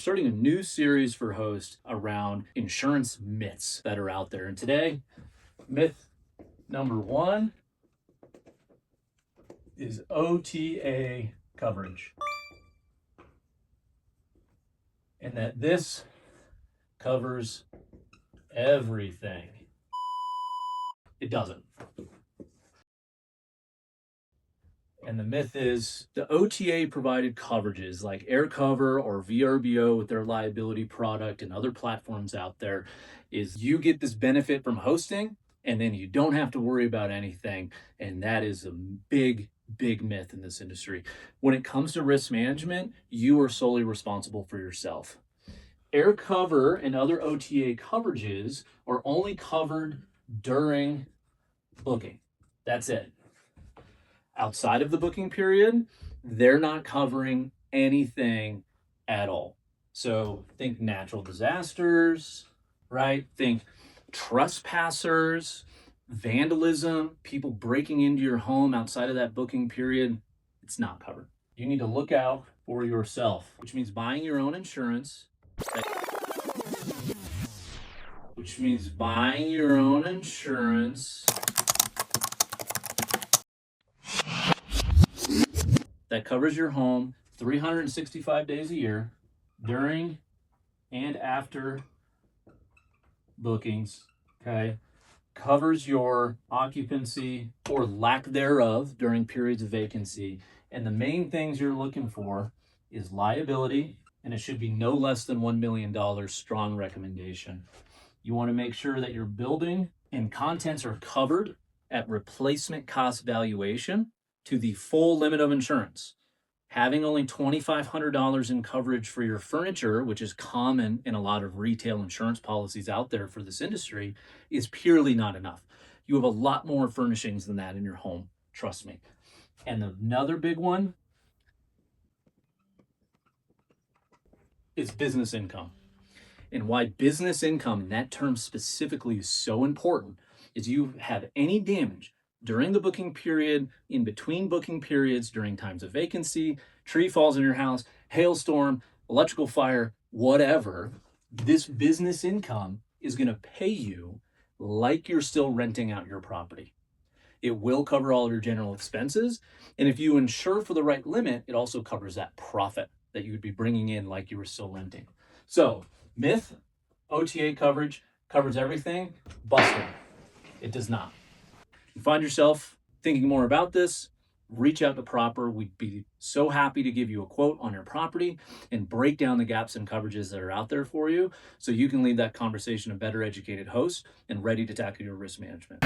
Starting a new series for host around insurance myths that are out there. And today, myth number 1 is OTA coverage. And that this covers everything. It doesn't. And the myth is the OTA provided coverages like AirCover or VRBO with their liability product and other platforms out there is you get this benefit from hosting and then you don't have to worry about anything. And that is a big myth in this industry. When it comes to risk management, you are solely responsible for yourself. AirCover and other OTA coverages are only covered during booking. That's it. Outside of the booking period, they're not covering anything at all. So think natural disasters, right? Think trespassers, vandalism, people breaking into your home outside of that booking period. It's not covered. You need to look out for yourself, which means buying your own insurance. That covers your home 365 days a year during and after bookings, okay? Covers your occupancy or lack thereof during periods of vacancy. And the main things you're looking for is liability, and it should be no less than $1 million strong recommendation. You want to make sure that your building and contents are covered at replacement cost valuation to the full limit of insurance. Having only $2,500 in coverage for your furniture, which is common in a lot of retail insurance policies out there for this industry, is purely not enough. You have a lot more furnishings than that in your home, trust me. And another big one is business income. And why business income, and that term specifically, is so important is you have any damage during the booking period, in between booking periods, during times of vacancy, tree falls in your house, hailstorm, electrical fire, whatever, this business income is going to pay you like you're still renting out your property. It will cover all your general expenses. And if you insure for the right limit, it also covers that profit that you would be bringing in like you were still renting. So myth, OTA coverage covers everything. Busted. It does not. You find yourself thinking more about this, reach out to Proper. We'd be so happy to give you a quote on your property and break down the gaps and coverages that are out there for you so you can leave that conversation a better educated host and ready to tackle your risk management.